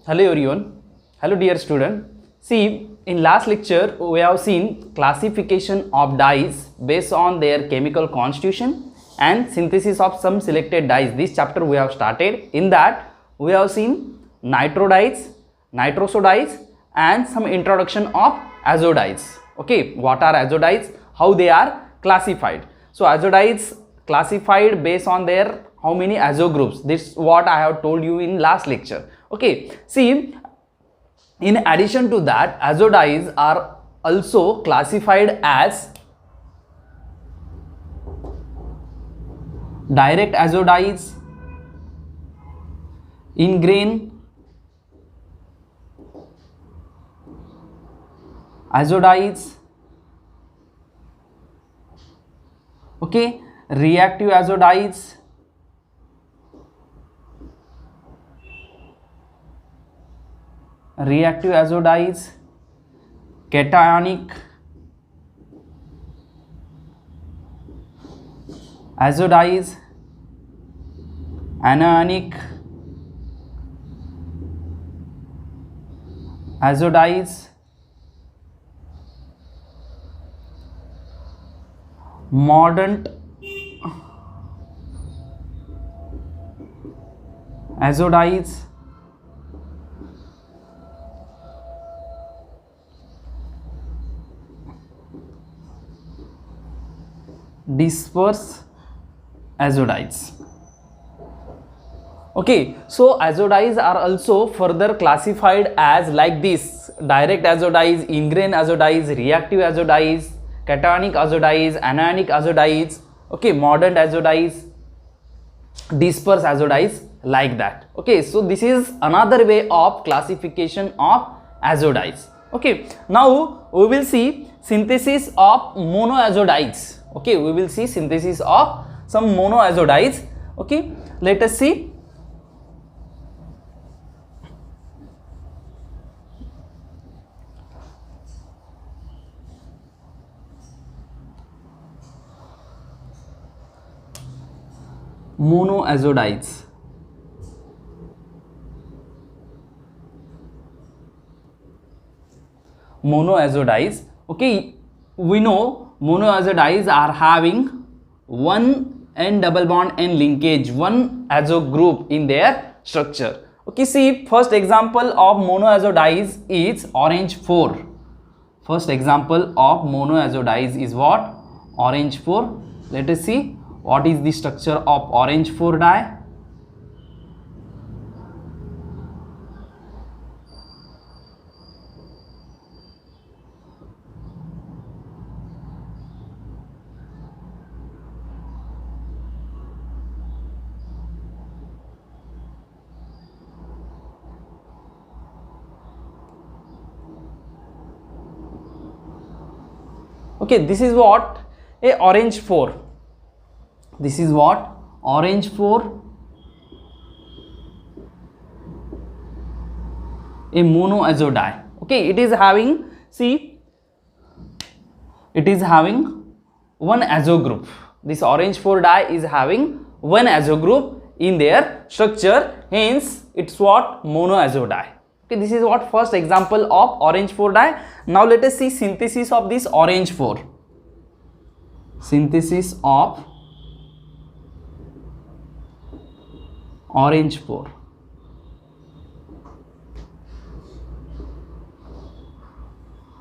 Hello everyone. Hello dear student. See, in last lecture we have seen classification of dyes based on their chemical constitution and synthesis of some selected dyes. This chapter we have started. In that we have seen nitro dyes, nitroso dyes and some introduction of azo dyes. Okay, what are azo dyes? How they are classified? So azo dyes classified based on their how many azo groups. This is what I have told you in last lecture. Okay, see, in addition to that, azo dyes are also classified as direct azo dyes, in-grain azo dyes, okay, reactive azo dyes, cationic azo dyes, anionic azo dyes, mordant azo dyes, disperse azo dyes. Okay, so azo dyes are also further classified as like this: direct azo dyes, in-grain azo dyes, reactive azo dyes, cationic azo dyes, anionic azo dyes, okay, mordant azo dyes, disperse azo dyes, like that. Okay, so this is another way of classification of azo dyes. Okay, now we will see synthesis of monoazo dyes. Okay, we will see synthesis of some monoazo dyes. Okay, let us see. Monoazo dyes. Monoazo dyes. Okay, we know monoazo dyes are having one N double bond N linkage, one azo group in their structure. Okay, see, first example of monoazo dyes is orange 4. First example of monoazo dyes is what? Orange 4. Let us see what is the structure of orange 4 dye. Okay, this is what a orange 4. This is what orange 4, a monoazo dye. Okay, it is having, see, it is having one azo group. This orange 4 dye is having one azo group in their structure, hence it's what monoazo dye. Okay, this is what first example of orange 4 dye. Now let us see synthesis of this orange 4. Synthesis of orange 4.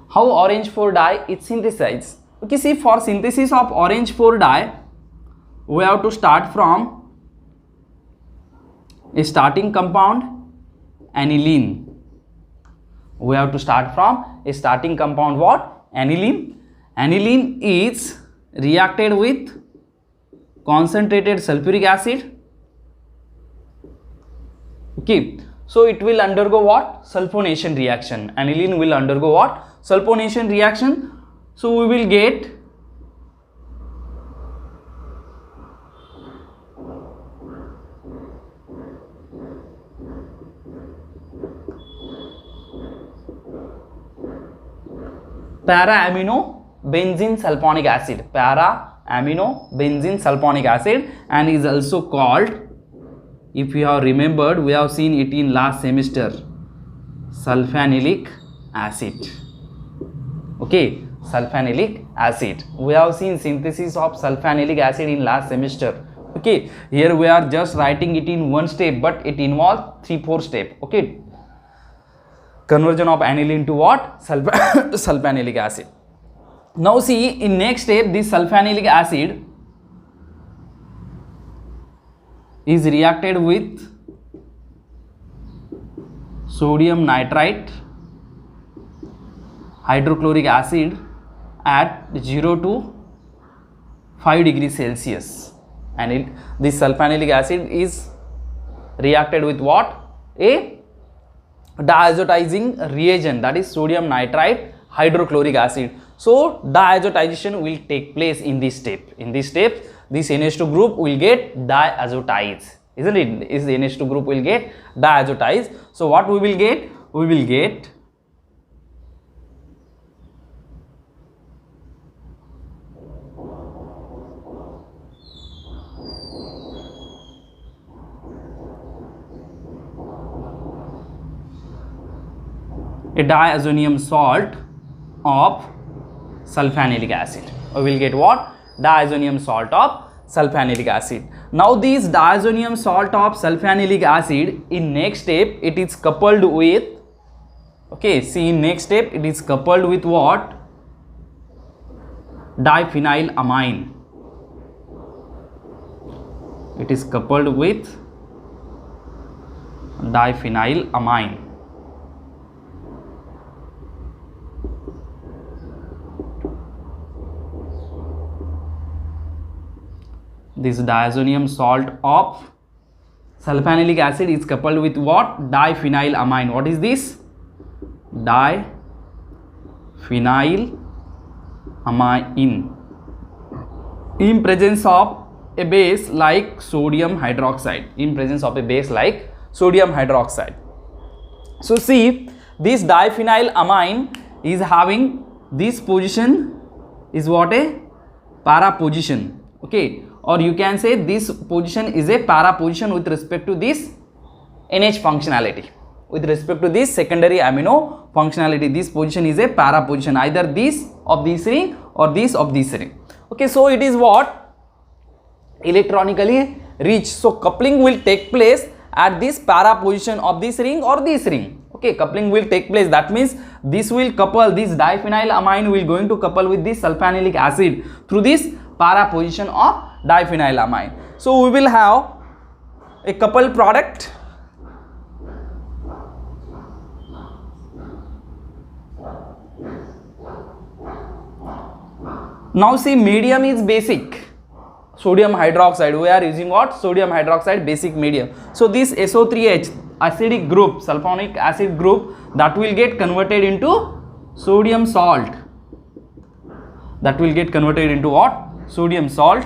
How orange 4 dye is synthesized? Okay, see, for synthesis of orange 4 dye, we have to start from a starting compound, aniline. We have to start from a starting compound, what? Aniline. Aniline is reacted with concentrated sulfuric acid. Okay, so it will undergo what? Sulfonation reaction. Aniline will undergo what? Sulfonation reaction. So we will get para-amino benzene sulfonic acid. Para-amino benzene sulfonic acid, and is also called if you have remembered, we have seen it in last semester, sulfanilic acid. Okay, sulfanilic acid, we have seen synthesis of sulfanilic acid in last semester. Okay, here we are just writing it in one step, but it involves 3-4 steps. Okay, conversion of aniline to what? Sulfanilic acid. Now see, in next step, this sulfanilic acid is reacted with sodium nitrite hydrochloric acid at 0 to 5 degrees Celsius, and this sulfanilic acid is reacted with what? A diazotizing reagent, that is sodium nitrite hydrochloric acid. So diazotization will take place in this step. In this step, this NH2 group will get diazotized, isn't it? Is the NH2 group will get diazotized. So what we will get? We will get a diazonium salt of sulfanilic acid. We will get what? Diazonium salt of sulfanilic acid. Now this diazonium salt of sulfanilic acid, in next step it is coupled with, okay, see, in next step it is coupled with what? Diphenylamine. It is coupled with diphenylamine. This diazonium salt of sulfanilic acid is coupled with what? Diphenylamine. What is this? Diphenylamine. In presence of a base like sodium hydroxide. In presence of a base like sodium hydroxide. So see, this diphenylamine is having this position is what? A para position. Okay, or you can say this position is a para position with respect to this NH functionality. With respect to this secondary amino functionality, this position is a para position, either this of this ring or this of this ring. Okay, so it is what? Electronically rich. So coupling will take place at this para position of this ring or this ring. Okay, coupling will take place. That means this will couple, this diphenylamine will going to couple with this sulfanilic acid through this para position of diphenylamine. So we will have a coupled product. Now see, medium is basic, sodium hydroxide. We are using what? Sodium hydroxide basic medium. So this SO3H acidic group, sulfonic acid group, that will get converted into sodium salt. That will get converted into what? Sodium salt.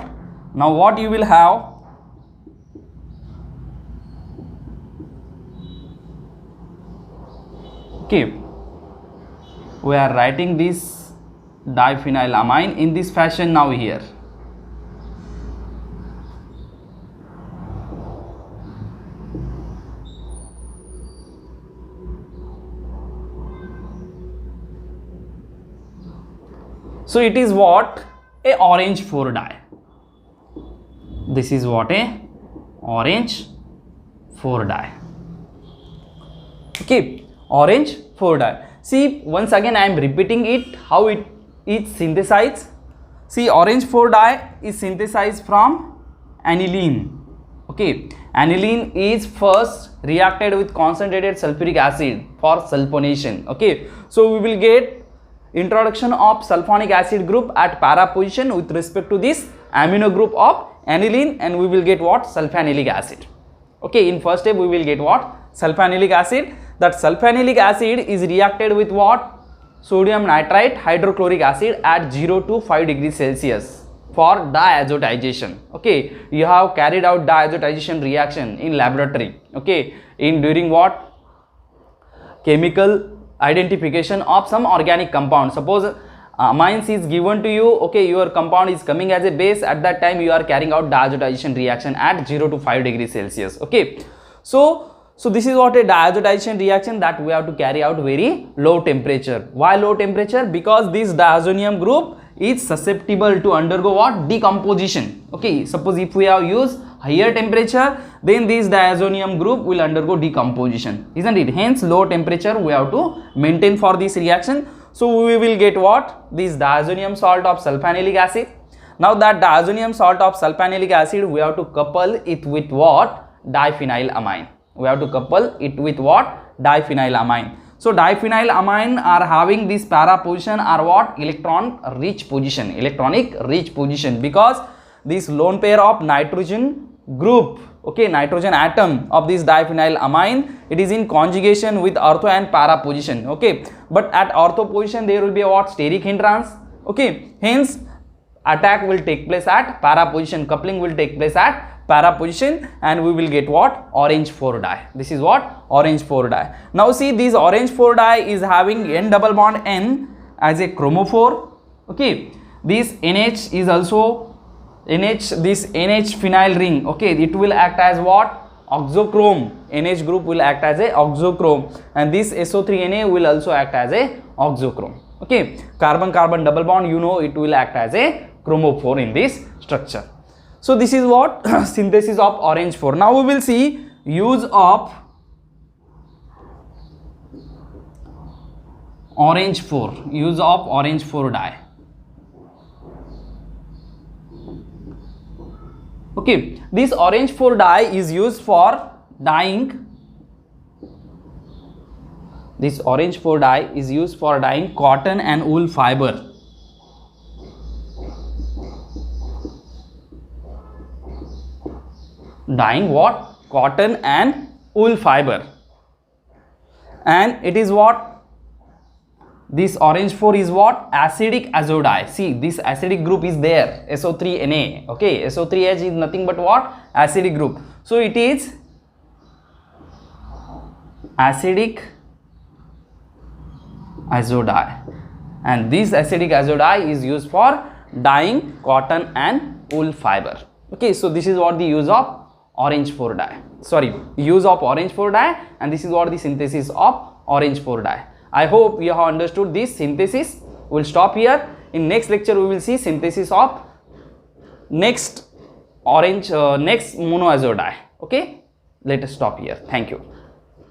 Now what you will have? Okay, we are writing this diphenylamine in this fashion now here. So it is what? A orange 4-di. This is what? A orange 4-di. Okay, orange 4-di. See, once again I am repeating it, how it is synthesized. See, orange 4-di is synthesized from aniline. Okay, aniline is first reacted with concentrated sulfuric acid for sulfonation. Okay, so we will get introduction of sulfonic acid group at para position with respect to this amino group of aniline, and we will get what? Sulfanilic acid. Okay, in first step we will get what? Sulfanilic acid. That sulfanilic acid is reacted with what? Sodium nitrite hydrochloric acid at 0 to 5 degrees Celsius for diazotization. Okay, you have carried out diazotization reaction in laboratory. Okay, in during what? Chemical identification of some organic compound. Suppose amines is given to you, okay, your compound is coming as a base, at that time you are carrying out diazotization reaction at 0 to 5 degrees Celsius, okay. So this is what a diazotization reaction that we have to carry out very low temperature. Why low temperature? Because this diazonium group is susceptible to undergo what? Decomposition, okay. Suppose if we have used higher temperature, then this diazonium group will undergo decomposition, isn't it? Hence low temperature we have to maintain for this reaction. So we will get what? This diazonium salt of sulfanilic acid. Now that diazonium salt of sulfanilic acid, we have to couple it with what? Diphenylamine. We have to couple it with what? Diphenylamine. So diphenylamine are having this para position are what? Electron rich position, electronic rich position, because this lone pair of nitrogen group, okay, nitrogen atom of this diphenylamine, it is in conjugation with ortho and para position, okay. But at ortho position there will be a what? Steric hindrance, okay. Hence attack will take place at para position, coupling will take place at para position, and we will get what? Orange 4 dye. This is what? Orange 4 dye. Now see, this orange 4 dye is having N double bond N as a chromophore, okay. This NH is also NH, this NH phenyl ring, okay, it will act as what? Oxochrome. NH group will act as a oxochrome, and this SO3Na will also act as a oxochrome, okay. Carbon carbon double bond, you know, it will act as a chromophore in this structure. So this is what? Synthesis of orange 4. Now we will see use of orange 4, use of orange 4 dye. Okay, this orange 4 dye is used for dyeing. This orange 4 dye is used for dyeing cotton and wool fiber. Dyeing what? Cotton and wool fiber. And it is what? This orange 4 is what? Acidic azo dye. See, this acidic group is there, SO3Na, okay. SO3H is nothing but what? Acidic group. So it is acidic azo dye, and this acidic azo dye is used for dyeing cotton and wool fiber, okay. So this is what the use of orange 4 dye, sorry, use of orange 4 dye, and this is what the synthesis of orange 4 dye. I hope you have understood this synthesis. We will stop here. In next lecture we will see synthesis of next orange next monoazo dye, okay. Let us stop here. Thank you.